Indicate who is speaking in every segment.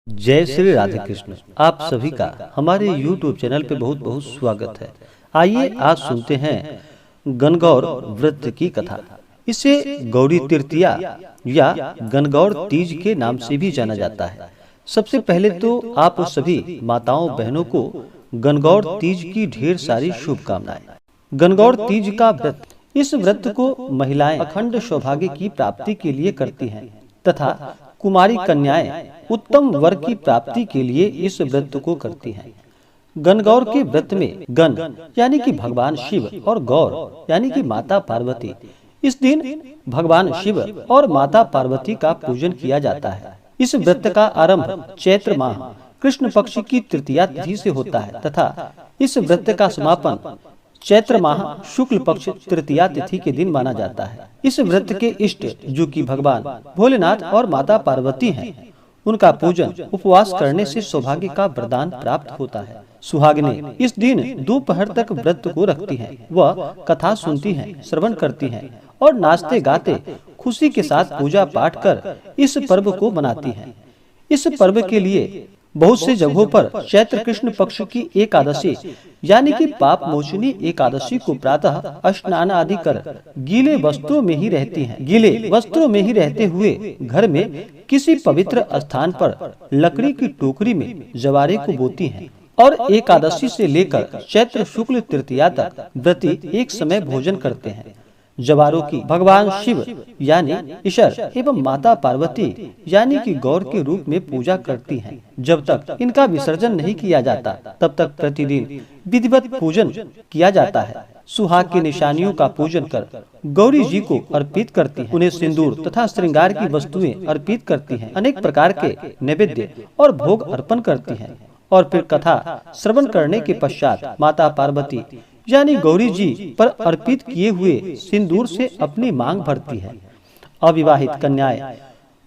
Speaker 1: जय श्री राधे कृष्ण। आप सभी का हमारे YouTube चैनल पे बहुत बहुत स्वागत है। आइए आज सुनते हैं गणगौर व्रत की कथा। इसे गौरी तृतीया या गणगौर तीज के नाम से भी जाना जाता है। सबसे पहले तो आप सभी माताओं बहनों को गणगौर तीज की ढेर सारी शुभकामनाएं। गणगौर तीज का व्रत, इस व्रत को महिलाएं अखंड सौभाग्य की प्राप्ति के लिए करती हैं तथा कुमारी कन्याएं उत्तम वर की प्राप्ति के लिए इस व्रत को करती हैं। गणगौर के व्रत में गण यानी कि भगवान शिव और गौर यानी कि माता पार्वती, इस दिन भगवान शिव और माता पार्वती का पूजन किया जाता है। इस व्रत का आरंभ चैत्र माह कृष्ण पक्ष की तृतीया तिथि से होता है तथा इस व्रत का समापन चैत्र माह शुक्ल पक्ष तृतीया तिथि के दिन माना जाता है। इस व्रत के इष्ट जो कि भगवान भोलेनाथ और माता पार्वती हैं, उनका पूजन उपवास करने से सौभाग्य का वरदान प्राप्त होता है। सुहागिनें इस दिन दोपहर तक व्रत को रखती हैं, वह कथा सुनती हैं, श्रवण करती हैं और नाचते गाते खुशी के साथ पूजा पाठ कर इस पर्व को मनाती हैं। इस पर्व के लिए बहुत से जगहों पर चैत्र कृष्ण पक्ष की एकादशी यानी कि पाप मोचनी एकादशी को प्रातः स्नान आदि कर गीले वस्त्रों में ही रहते हुए घर में किसी पवित्र स्थान पर लकड़ी की टोकरी में जवारे को बोती हैं और एकादशी से लेकर चैत्र शुक्ल तृतीया तक व्रती एक समय भोजन करते हैं। जवारों की भगवान शिव यानी ईश्वर एवं माता पार्वती यानी कि गौर के रूप में पूजा करती हैं। जब तक इनका विसर्जन नहीं किया जाता तब तक प्रतिदिन विधिवत पूजन किया जाता है। सुहाग की निशानियों का पूजन कर गौरी जी को अर्पित करती हैं। उन्हें सिंदूर तथा श्रृंगार की वस्तुएं अर्पित करती हैं। अनेक प्रकार के नैवेद्य और भोग अर्पण करती हैं और फिर कथा श्रवण करने के पश्चात माता पार्वती यानी गौरी जी पर अर्पित किए हुए सिंदूर से अपनी मांग भरती है। अविवाहित कन्याएं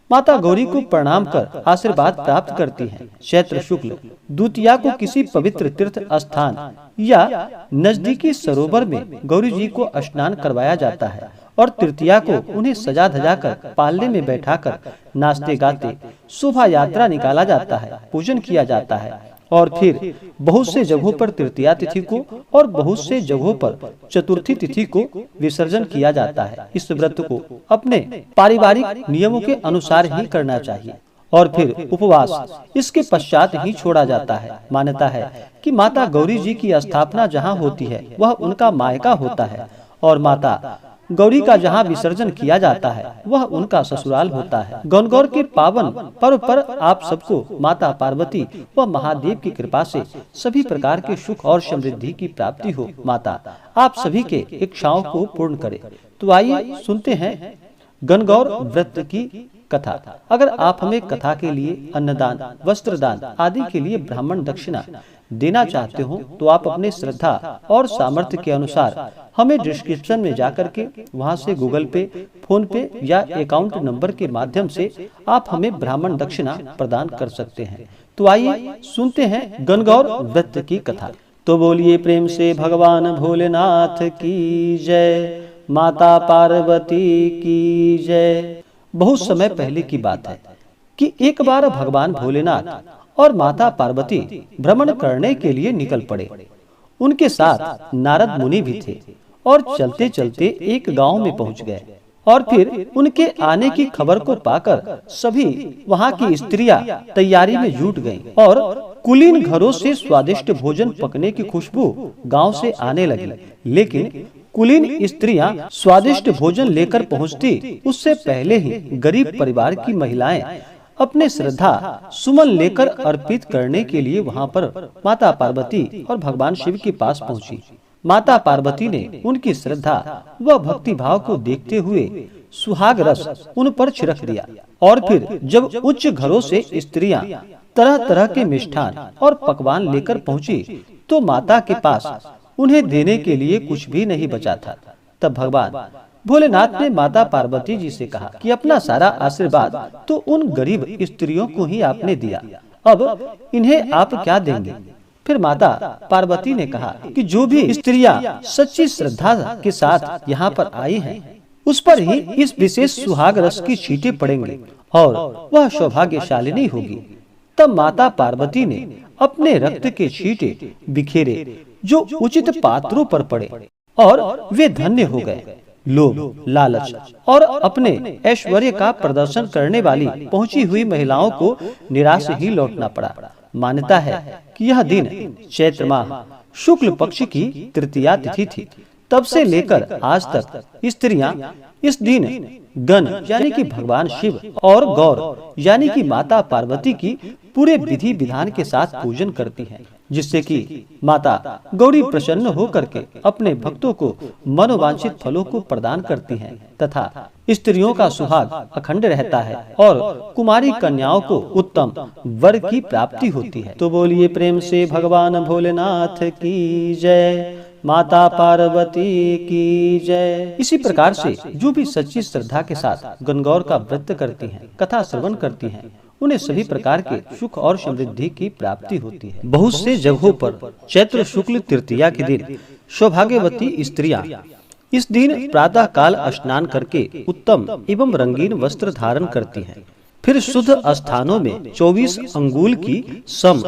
Speaker 1: माता गौरी को प्रणाम कर आशीर्वाद प्राप्त करती हैं। चैत्र शुक्ल द्वितीया को किसी पवित्र तीर्थ स्थान या नजदीकी सरोवर में गौरी जी को स्नान करवाया जाता है और तृतीया को उन्हें सजा धजा कर पालने में बैठाकर नाचते गाते शोभा यात्रा निकाला जाता है, पूजन किया जाता है और फिर बहुत से जगहों पर तृतीया तिथि को और बहुत से जगहों पर चतुर्थी तिथि को विसर्जन किया जाता है। इस व्रत को अपने पारिवारिक नियमों के अनुसार ही करना चाहिए और फिर उपवास इसके पश्चात ही छोड़ा जाता है। मान्यता है कि माता गौरी जी की स्थापना जहाँ होती है वह उनका मायका होता है और माता गौरी का जहाँ विसर्जन किया जाता है वह उनका ससुराल होता है। गणगौर के पावन पर्व पर आप सबको माता पार्वती व महादेव की कृपा से सभी प्रकार के सुख और समृद्धि की प्राप्ति हो। माता आप सभी के इच्छाओं को पूर्ण करे। तो आइए सुनते हैं गणगौर व्रत की कथा। अगर आप हमें कथा के लिए अन्नदान, वस्त्रदान आदि के लिए ब्राह्मण दक्षिणा देना चाहते हो तो आप अपने श्रद्धा और सामर्थ्य के अनुसार हमें डिस्क्रिप्शन में जाकर के वहां से गूगल पे, फोन पे या अकाउंट नंबर के माध्यम से आप हमें ब्राह्मण दक्षिणा प्रदान कर सकते हैं। तो आइए सुनते हैं गणगौर व्रत की कथा। तो बोलिए प्रेम से भगवान भोलेनाथ की जय, माता पार्वती की जय। बहुत समय पहले की बात है कि एक बार भगवान भोलेनाथ और माता पार्वती भ्रमण करने के लिए निकल पड़े। उनके साथ नारद मुनि भी थे और चलते चलते एक गांव में पहुंच गए और फिर उनके आने की खबर को पाकर सभी वहां की स्त्रियां तैयारी में जुट गईं और कुलीन घरों से स्वादिष्ट भोजन पकने की खुशबू गांव से आने लगी। लेकिन कुलीन स्त्रियां स्वादिष्ट भोजन लेकर पहुंचती उससे पहले ही गरीब परिवार की महिलाएं अपने श्रद्धा सुमन लेकर अर्पित करने के लिए वहां पर माता पार्वती और भगवान शिव के पास पहुंची। माता पार्वती ने उनकी श्रद्धा व भक्ति भाव को देखते हुए सुहाग रस उन पर छिड़क दिया और फिर जब उच्च घरों से स्त्रियां तरह तरह के मिष्ठान और पकवान लेकर पहुंची तो माता के पास उन्हें देने के लिए कुछ भी नहीं बचा था। तब भगवान भोलेनाथ ने माता पार्वती जी से कहा कि अपना सारा आशीर्वाद तो उन गरीब स्त्रियों को ही आपने दिया, अब इन्हें आप क्या देंगे। फिर माता पार्वती ने कहा कि जो भी स्त्रियां सच्ची श्रद्धा के साथ यहाँ पर आई हैं, उस पर ही इस विशेष सुहाग रस की छींटे पड़ेंगे और वह सौभाग्यशालिनी होगी। तब माता पार्वती ने अपने रक्त के छींटे बिखेरे जो उचित पात्रों पर पड़े और वे धन्य हो गए। लोभ, लालच और अपने ऐश्वर्य का प्रदर्शन करने वाली पहुंची हुई महिलाओं को निराश ही लौटना पड़ा। मान्यता है कि यह दिन चैत्र माह शुक्ल पक्ष की तृतीया तिथि थी। तब से लेकर आज तक स्त्रियां इस दिन गण यानी कि भगवान शिव और गौर यानी कि माता पार्वती की पूरे विधि विधान के साथ पूजन करती हैं, जिससे कि माता गौरी प्रसन्न होकर के अपने भक्तों को मनोवांछित फलों को प्रदान करती हैं तथा स्त्रियों का सुहाग अखंड रहता है और कुमारी कन्याओं को उत्तम वर की प्राप्ति होती है। तो बोलिए प्रेम से भगवान भोलेनाथ की जय, माता पार्वती की जय। इसी प्रकार से जो भी सच्ची श्रद्धा के साथ गणगौर का व्रत करती हैं, कथा श्रवण करती हैं, उन्हें सभी प्रकार के सुख और समृद्धि की प्राप्ति होती है। बहुत से जगहों पर चैत्र शुक्ल तृतीया के दिन सौभाग्यवती स्त्रियां इस दिन प्रातः काल स्नान करके उत्तम एवं रंगीन वस्त्र धारण करती हैं। फिर शुद्ध स्थानों में 24 अंगुल की सम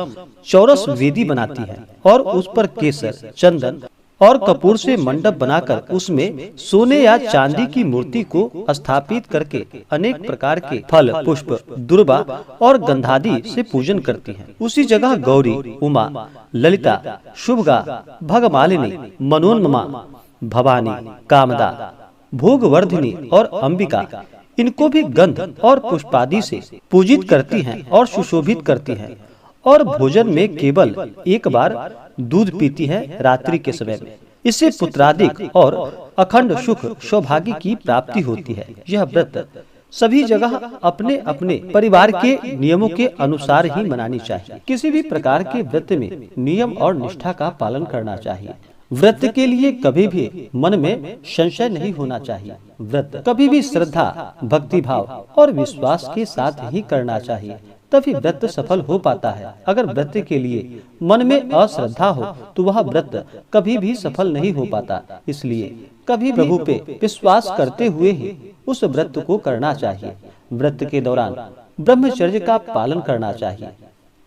Speaker 1: चौरस वेदी बनाती है और उस पर केसर, चंदन और कपूर से मंडप बनाकर उसमें सोने या चांदी की मूर्ति को स्थापित करके अनेक प्रकार के फल, पुष्प, दुर्वा और गंधादि से पूजन करती हैं। उसी जगह गौरी, उमा, ललिता, शुभगा, भगमालिनी, मनोन्मा, भवानी, कामदा, भोगवर्धिनी और अंबिका इनको भी गंध और पुष्पादि से पूजित करती हैं और सुशोभित करती हैं। और भोजन में केवल एक बार दूध पीती है रात्रि के समय में। इससे पुत्रादिक और अखंड सुख सौभाग्य की प्राप्ति होती है। यह व्रत सभी जगह अपने अपने परिवार के नियमों के अनुसार ही मनानी चाहिए। किसी भी प्रकार के व्रत में नियम और निष्ठा का पालन करना चाहिए। व्रत के लिए कभी भी मन में संशय नहीं होना चाहिए। व्रत कभी भी श्रद्धा, भक्ति भाव और विश्वास के साथ ही करना चाहिए, तभी व्रत सफल हो पाता है। अगर व्रत के लिए मन में अश्रद्धा हो तो वह व्रत कभी भी सफल नहीं हो पाता। इसलिए कभी प्रभु पे विश्वास करते हुए ही उस व्रत को करना चाहिए। व्रत के दौरान ब्रह्मचर्य का पालन करना चाहिए।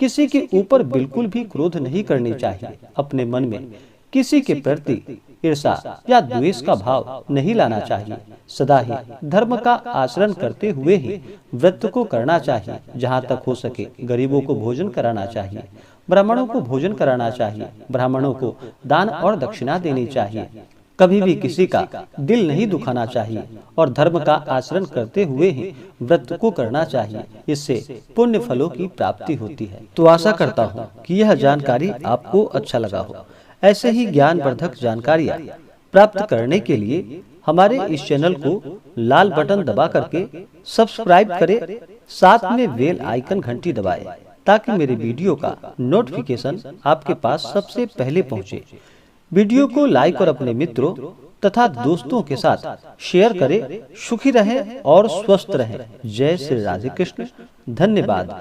Speaker 1: किसी के ऊपर बिल्कुल भी क्रोध नहीं करनी चाहिए। अपने मन में किसी के प्रति ईर्षा या द्वेष का भाव नहीं लाना चाहिए। सदा ही धर्म का आचरण करते हुए ही व्रत को करना चाहिए। जहाँ तक हो सके गरीबों को भोजन कराना चाहिए, ब्राह्मणों को भोजन कराना चाहिए, ब्राह्मणों को दान और दक्षिणा देनी चाहिए। कभी भी किसी का दिल नहीं दुखाना चाहिए और धर्म का आचरण करते हुए ही व्रत को करना चाहिए। इससे पुण्य फलों की प्राप्ति होती है। तो आशा करता हूँ कि यह जानकारी आपको अच्छा लगा हो। ऐसे ही ज्ञानवर्धक जानकारियाँ प्राप्त करने के लिए हमारे इस चैनल को लाल बटन दबा करके सब्सक्राइब करें, साथ में बेल आइकन घंटी दबाएं, ताकि मेरे वीडियो का नोटिफिकेशन आपके पास सबसे पहले पहुंचे। वीडियो को लाइक और अपने मित्रों तथा दोस्तों के साथ शेयर करें। सुखी रहें और स्वस्थ रहें। जय श्री राधे कृष्ण। धन्यवाद।